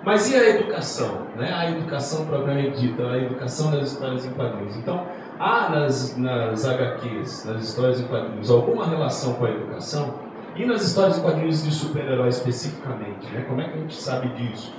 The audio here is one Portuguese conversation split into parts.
Mas e a educação? Né? A educação propriamente dita, a educação das histórias em quadrinhos. Então, há nas HQs, nas histórias em quadrinhos, alguma relação com a educação? E nas histórias em quadrinhos de super-heróis especificamente? Né? Como é que a gente sabe disso?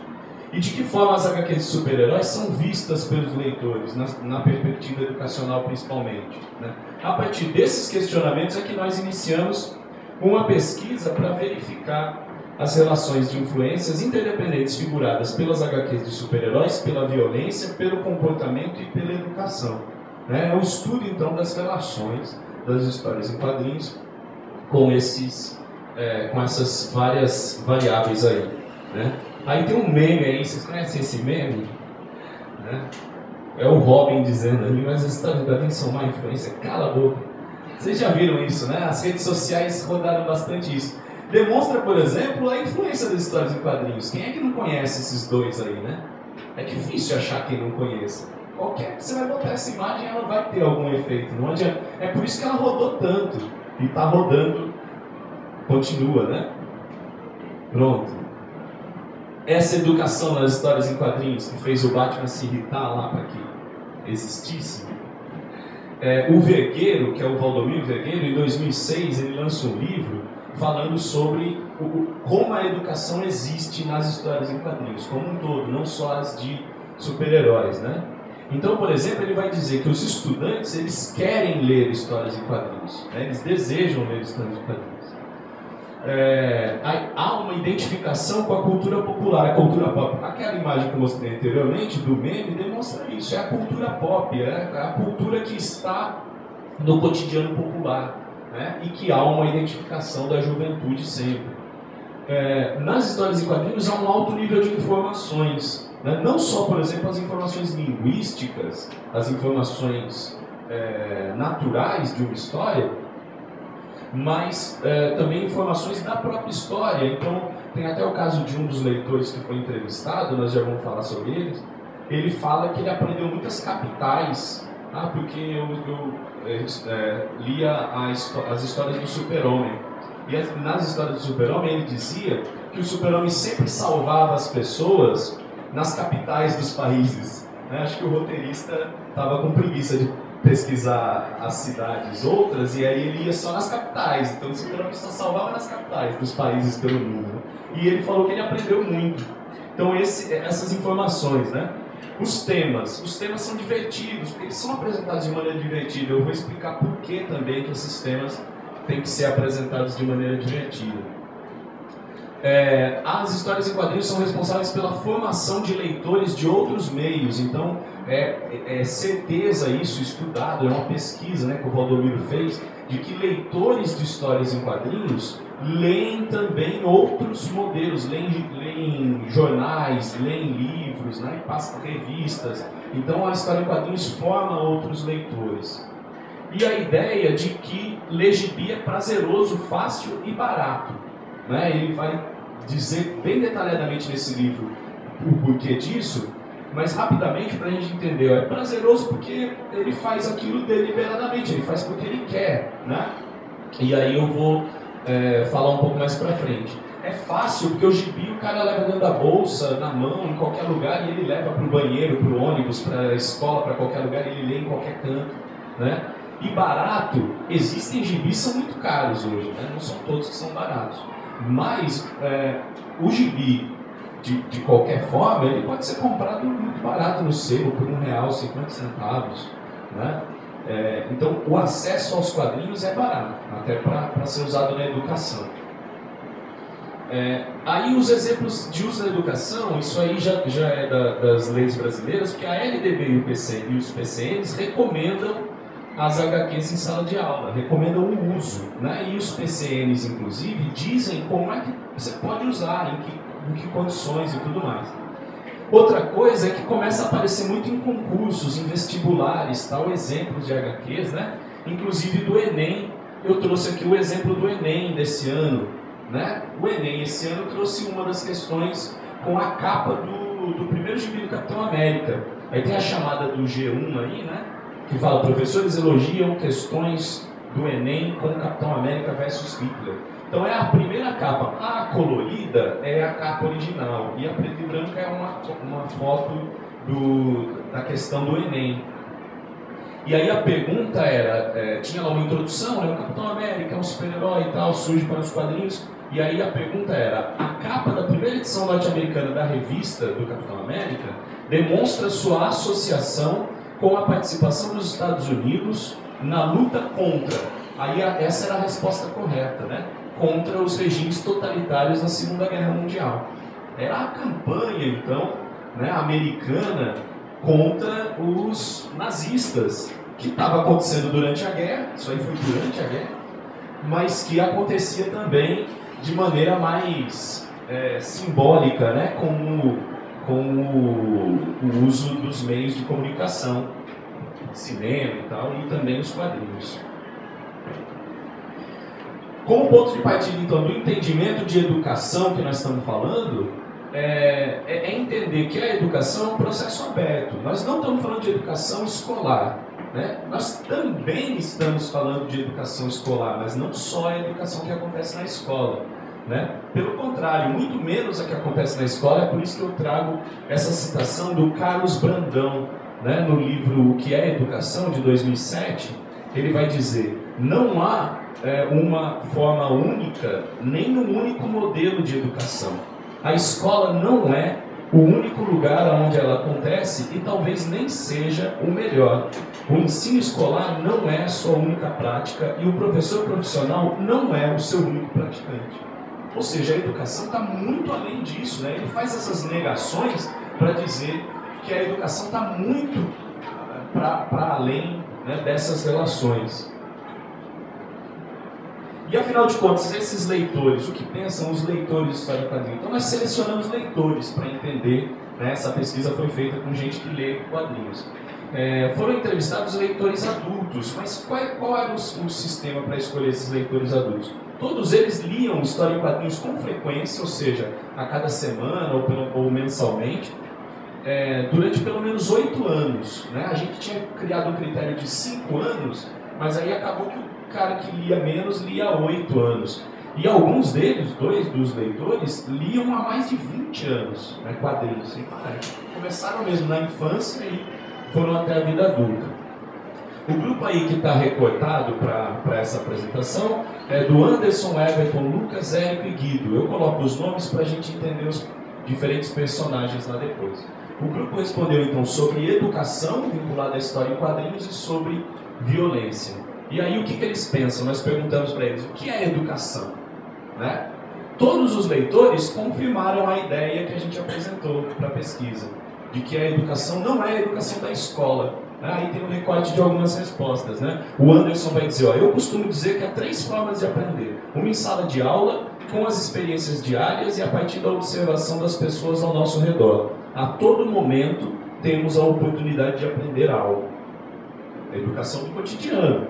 E de que forma as HQs de super-heróis são vistas pelos leitores, na perspectiva educacional principalmente? Né? A partir desses questionamentos é que nós iniciamos uma pesquisa para verificar as relações de influências interdependentes figuradas pelas HQs de super-heróis, pela violência, pelo comportamento e pela educação. É o estudo, então, das relações das histórias em quadrinhos com essas várias variáveis aí. Né? Aí tem um meme aí, vocês conhecem esse meme? Né? É o Robin dizendo ali, mas as histórias em quadrinhos são má influência, cala a boca. Vocês já viram isso, né? As redes sociais rodaram bastante isso. Demonstra, por exemplo, a influência das histórias em quadrinhos. Quem é que não conhece esses dois aí, né? É difícil achar quem não conheça. Qualquer que você vai botar essa imagem, ela vai ter algum efeito. Não adianta. É por isso que ela rodou tanto. E está rodando, continua, né? Pronto. Essa educação nas histórias em quadrinhos que fez o Batman se irritar lá para que existisse. O Vergueiro, que é o Valdomiro Vergueiro, em 2006 ele lança um livro falando sobre como a educação existe nas histórias em quadrinhos, como um todo, não só as de super-heróis, né? Então, por exemplo, ele vai dizer que os estudantes, eles querem ler histórias em quadrinhos, né? Eles desejam ler histórias em quadrinhos. Há uma identificação com a cultura popular, a cultura pop. Aquela imagem que eu mostrei anteriormente, do meme, demonstra isso, é a cultura pop, é a cultura que está no cotidiano popular. Né? E que há uma identificação da juventude sempre. Nas histórias em quadrinhos há um alto nível de informações, né? Não só, por exemplo, as informações linguísticas, as informações naturais de uma história, mas também informações da própria história. Então, tem até o caso de um dos leitores que foi entrevistado, nós já vamos falar sobre eles. Ele fala que ele aprendeu muitas capitais, porque eu lia as histórias do Super-Homem. E nas histórias do Super-Homem ele dizia que o Super-Homem sempre salvava as pessoas nas capitais dos países. Né? Acho que o roteirista estava com preguiça de pesquisar as cidades outras, e aí ele ia só nas capitais. Então o Super-Homem só salvava nas capitais dos países pelo mundo. E ele falou que ele aprendeu muito. Então essas informações, né? Os temas são divertidos, porque eles são apresentados de maneira divertida. Eu vou explicar por que também que esses temas têm que ser apresentados de maneira divertida. As histórias em quadrinhos são responsáveis pela formação de leitores de outros meios. Então, é certeza isso, estudado, é uma pesquisa, né, que o Valdomiro fez, de que leitores de histórias em quadrinhos leem também outros modelos, leem jornais, leem livros, né, passam revistas. Então a história em quadrinhos forma outros leitores. E a ideia de que ler gibi é prazeroso, fácil e barato. Né? Ele vai dizer bem detalhadamente nesse livro o porquê disso, mas rapidamente para a gente entender, é prazeroso porque ele faz aquilo deliberadamente, ele faz porque ele quer, né? E aí eu vou falar um pouco mais para frente. É fácil porque o gibi o cara leva dentro da bolsa, na mão, em qualquer lugar, e ele leva para o banheiro, para o ônibus, para a escola, para qualquer lugar, e ele lê em qualquer canto, né? E barato, existem gibis que são muito caros hoje, né? Não são todos que são baratos, mas o gibi de qualquer forma, ele pode ser comprado muito barato no sebo, por R$1,50, né? Então, o acesso aos quadrinhos é barato, até para ser usado na educação. Aí os exemplos de uso na educação, isso aí já é das leis brasileiras, porque a LDB e os PCNs recomendam as HQs em sala de aula, recomendam o uso, né? E os PCNs, inclusive, dizem como é que você pode usar, em que condições e tudo mais. Outra coisa é que começa a aparecer muito em concursos, em vestibulares, tal, exemplos de HQs, né? Inclusive do Enem. Eu trouxe aqui o exemplo do Enem desse ano, né? O Enem esse ano trouxe uma das questões com a capa do primeiro gibi do Capitão América. Aí tem a chamada do G1 aí, né? Que fala, professores elogiam questões do Enem com Capitão América versus Hitler. Então é a primeira capa. A colorida é a capa original e a preta e branca é uma foto da questão do Enem. E aí a pergunta era, tinha lá uma introdução, né, o Capitão América é um super-herói e tal, surge para os quadrinhos. E aí a pergunta era, a capa da primeira edição norte-americana da revista do Capitão América demonstra sua associação com a participação dos Estados Unidos na luta contra. Aí essa era a resposta correta, né? Contra os regimes totalitários na Segunda Guerra Mundial. Era a campanha, então, né, americana contra os nazistas, que estava acontecendo durante a guerra, isso aí foi durante a guerra, mas que acontecia também de maneira mais simbólica, né, com o uso dos meios de comunicação, cinema e tal, e também os quadrinhos. Como ponto de partida, então, do entendimento de educação que nós estamos falando, é entender que a educação é um processo aberto. Nós não estamos falando de educação escolar, né? Nós também estamos falando de educação escolar, mas não só a educação que acontece na escola, né? Pelo contrário, muito menos a que acontece na escola. É por isso que eu trago essa citação do Carlos Brandão, né? No livro O que é Educação, de 2007, ele vai dizer: não há uma forma única, nem um único modelo de educação. A escola não é o único lugar onde ela acontece e talvez nem seja o melhor. O ensino escolar não é a sua única prática e o professor profissional não é o seu único praticante. Ou seja, a educação está muito além disso, né? Ele faz essas negações para dizer que a educação está muito para além, né, dessas relações. E afinal de contas, esses leitores, o que pensam os leitores de história em quadrinhos? Então nós selecionamos leitores para entender, né? Essa pesquisa foi feita com gente que lê quadrinhos. Foram entrevistados leitores adultos, mas qual era o sistema para escolher esses leitores adultos? Todos eles liam história em quadrinhos com frequência, ou seja, a cada semana ou mensalmente, durante pelo menos 8 anos. Né? A gente tinha criado um critério de 5 anos, mas aí acabou que o cara que lia menos lia 8 anos. E alguns deles, 2 dos leitores, liam há mais de 20 anos, né, quadrinhos, sem parar. Começaram mesmo na infância e foram até a vida adulta. O grupo aí que está recortado para essa apresentação é do Anderson, Everton, Lucas, Érico e Guido. Eu coloco os nomes para a gente entender os diferentes personagens lá depois. O grupo respondeu então sobre educação vinculada à história em quadrinhos e sobre violência. E aí o que eles pensam? Nós perguntamos para eles, o que é educação? Né? Todos os leitores confirmaram a ideia que a gente apresentou para a pesquisa, de que a educação não é a educação da escola. Aí tem um recorte de algumas respostas. Né? O Anderson vai dizer, eu costumo dizer que há 3 formas de aprender. Uma em sala de aula, com as experiências diárias e a partir da observação das pessoas ao nosso redor. A todo momento temos a oportunidade de aprender algo. A educação do cotidiano.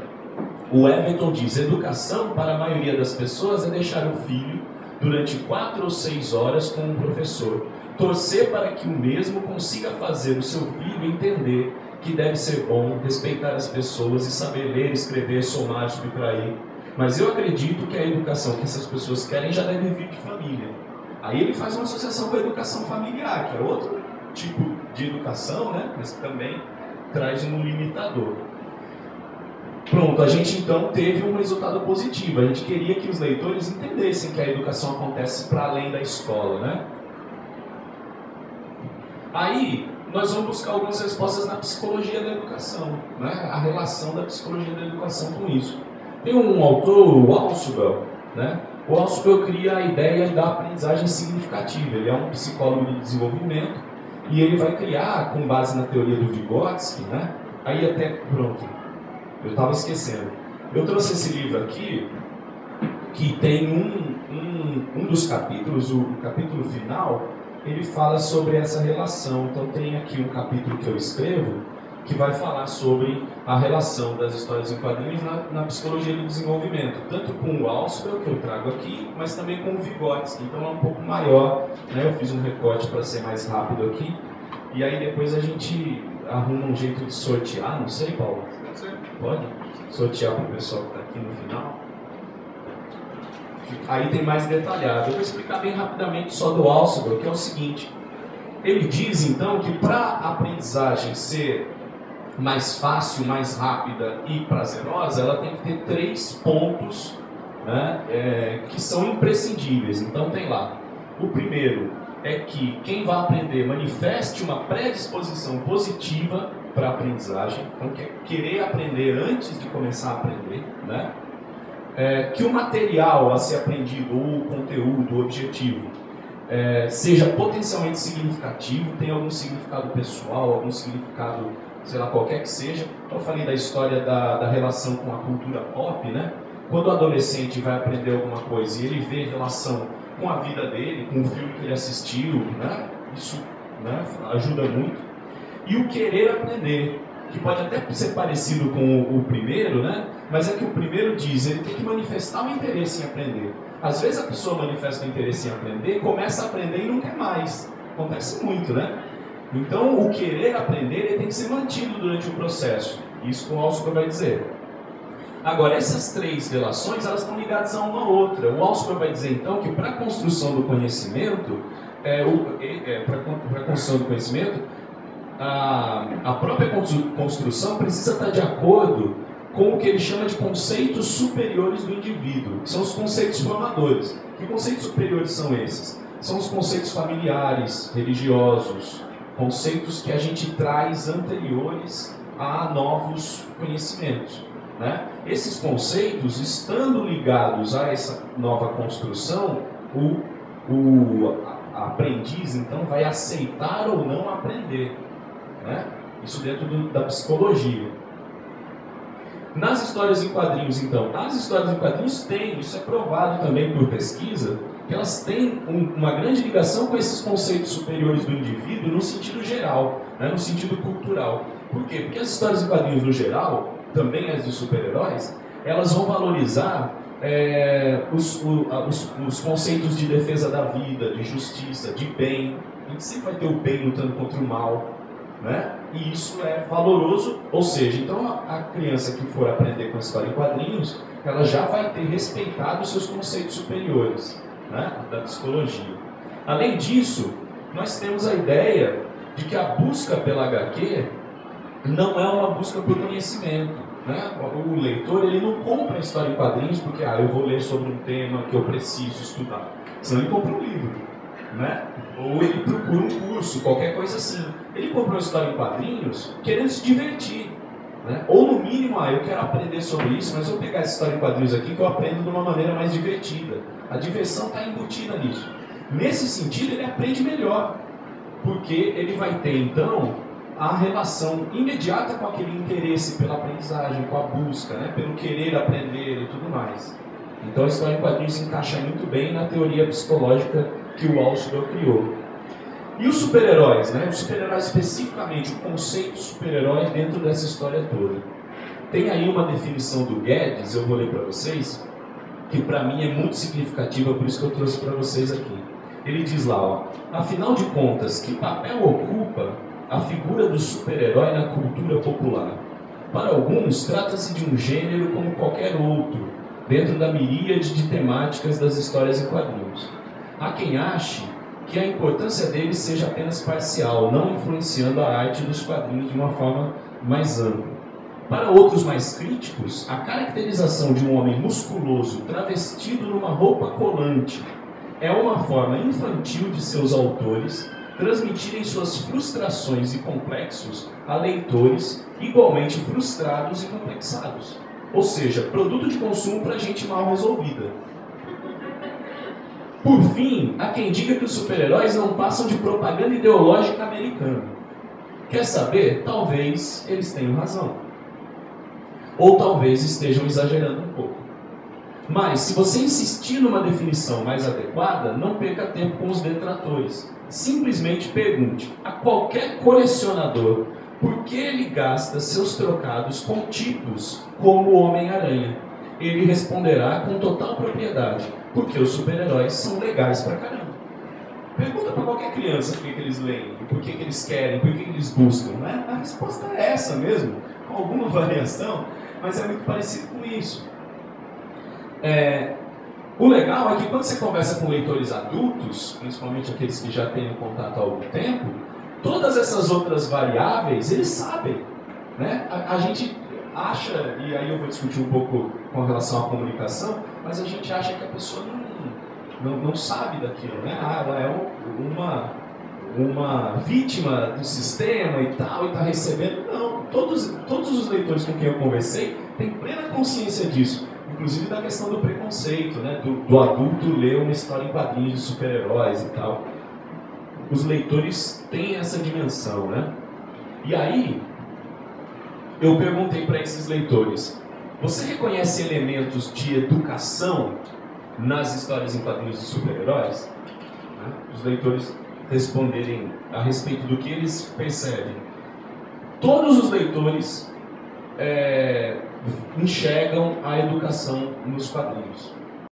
O Everton diz, educação para a maioria das pessoas é deixar o filho durante 4 ou 6 horas com um professor. Torcer para que o mesmo consiga fazer o seu filho entender que deve ser bom, respeitar as pessoas e saber ler, escrever, somar, subtrair. Mas eu acredito que a educação que essas pessoas querem já deve vir de família. Aí ele faz uma associação com a educação familiar, que é outro tipo de educação, né? Mas que também traz um limitador. Pronto, a gente então teve um resultado positivo. A gente queria que os leitores entendessem que a educação acontece para além da escola, né? Aí, nós vamos buscar algumas respostas na psicologia da educação, né? A relação da psicologia da educação com isso. Tem um autor, o Ausubel, né? O Ausubel cria a ideia da aprendizagem significativa. Ele é um psicólogo do desenvolvimento e ele vai criar, com base na teoria do Vygotsky, né? Aí até, pronto, eu estava esquecendo. Eu trouxe esse livro aqui, que tem um dos capítulos, o capítulo final, ele fala sobre essa relação. Então tem aqui um capítulo que eu escrevo, que vai falar sobre a relação das histórias em quadrinhos na psicologia do desenvolvimento, tanto com o Ausubel, que eu trago aqui, mas também com o Vygotsky. Então é um pouco maior, né? Eu fiz um recorte para ser mais rápido aqui, e aí depois a gente arruma um jeito de sortear, não sei, Paulo? Pode sortear para o pessoal que está aqui no final. aí tem mais detalhado. Eu vou explicar bem rapidamente só do Alcibiades, que é o seguinte. Ele diz, então, que para a aprendizagem ser mais fácil, mais rápida e prazerosa, ela tem que ter 3 pontos, né, que são imprescindíveis. Então tem lá, o primeiro é que quem vai aprender manifeste uma predisposição positiva para a aprendizagem, então querer aprender antes de começar a aprender, né? Que o material a ser aprendido, ou o conteúdo, o objetivo, seja potencialmente significativo, tenha algum significado pessoal, algum significado, sei lá, qualquer que seja. Então, eu falei da história da relação com a cultura pop, né? Quando o adolescente vai aprender alguma coisa e ele vê relação com a vida dele, com o filme que ele assistiu, né? Isso, né, ajuda muito. E o querer aprender, que pode até ser parecido com o primeiro, né? Mas é que o primeiro diz, ele tem que manifestar um interesse em aprender. Às vezes a pessoa manifesta um interesse em aprender, começa a aprender e não quer mais. Acontece muito, né? Então, o querer aprender ele tem que ser mantido durante o processo. Isso que o Alcibiades vai dizer. Agora, essas 3 relações, elas estão ligadas a uma outra. O Alcibiades vai dizer, então, que para a construção do conhecimento, a própria construção precisa estar de acordo com o que ele chama de conceitos superiores do indivíduo, que são os conceitos formadores. Que conceitos superiores são esses? São os conceitos familiares, religiosos, conceitos que a gente traz anteriores a novos conhecimentos, né? Esses conceitos, estando ligados a essa nova construção, o aprendiz, então, vai aceitar ou não aprender, né? Isso dentro da psicologia. Nas histórias em quadrinhos, então, as histórias em quadrinhos têm, isso é provado também por pesquisa, que elas têm uma grande ligação com esses conceitos superiores do indivíduo no sentido geral, né, no sentido cultural. Por quê? Porque as histórias em quadrinhos no geral, também as de super-heróis, elas vão valorizar os conceitos de defesa da vida, de justiça, de bem. A gente sempre vai ter o bem lutando contra o mal, né? E isso é valoroso, ou seja, então a criança que for aprender com a história em quadrinhos, ela já vai ter respeitado os seus conceitos superiores, né, da psicologia. Além disso, nós temos a ideia de que a busca pela HQ não é uma busca por conhecimento, né? O leitor ele não compra a história em quadrinhos porque eu vou ler sobre um tema que eu preciso estudar, senão ele compra um livro, né? Ou ele procura um curso, qualquer coisa assim. Ele comprou a história em quadrinhos querendo se divertir, né? Ou no mínimo, eu quero aprender sobre isso, mas eu vou pegar essa história em quadrinhos aqui que eu aprendo de uma maneira mais divertida. A diversão está embutida nisso. Nesse sentido, ele aprende melhor, porque ele vai ter, então, a relação imediata com aquele interesse pela aprendizagem, com a busca, né? Pelo querer aprender e tudo mais. Então, a história em quadrinhos se encaixa muito bem na teoria psicológica que o Alcibiades criou. E os super-heróis, né? Os super-heróis especificamente, o conceito super-herói dentro dessa história toda. Tem aí uma definição do Guedes, eu vou ler para vocês, que para mim é muito significativa, por isso que eu trouxe para vocês aqui. Ele diz lá, afinal de contas, que papel ocupa a figura do super-herói na cultura popular? Para alguns, trata-se de um gênero como qualquer outro, dentro da miríade de temáticas das histórias em quadrinhos. Há quem ache que a importância dele seja apenas parcial, não influenciando a arte dos quadrinhos de uma forma mais ampla. Para outros mais críticos, a caracterização de um homem musculoso travestido numa roupa colante é uma forma infantil de seus autores transmitirem suas frustrações e complexos a leitores igualmente frustrados e complexados. Ou seja, produto de consumo para gente mal resolvida. Por fim, há quem diga que os super-heróis não passam de propaganda ideológica americana. Quer saber? Talvez eles tenham razão. Ou talvez estejam exagerando um pouco. Mas, se você insistir numa definição mais adequada, não perca tempo com os detratores. Simplesmente pergunte a qualquer colecionador por que ele gasta seus trocados com tipos como o Homem-Aranha. Ele responderá com total propriedade, porque os super-heróis são legais pra caramba. Pergunta para qualquer criança por que eles leem, por que eles querem, por que eles buscam, né? A resposta é essa mesmo, com alguma variação, mas é muito parecido com isso. O legal é que quando você conversa com leitores adultos, principalmente aqueles que já têm um contato há algum tempo, todas essas outras variáveis eles sabem, né? A gente acha, e aí eu vou discutir um pouco com relação à comunicação, mas a gente acha que a pessoa não sabe daquilo, né? Ela é uma vítima do sistema e tal, e está recebendo. Não, todos os leitores com quem eu conversei têm plena consciência disso, inclusive da questão do preconceito, né? Do adulto ler uma história em quadrinhos de super-heróis e tal. Os leitores têm essa dimensão, né? E aí, eu perguntei para esses leitores, você reconhece elementos de educação nas histórias em quadrinhos de super-heróis? Os leitores responderem a respeito do que eles percebem. Todos os leitores enxergam a educação nos quadrinhos.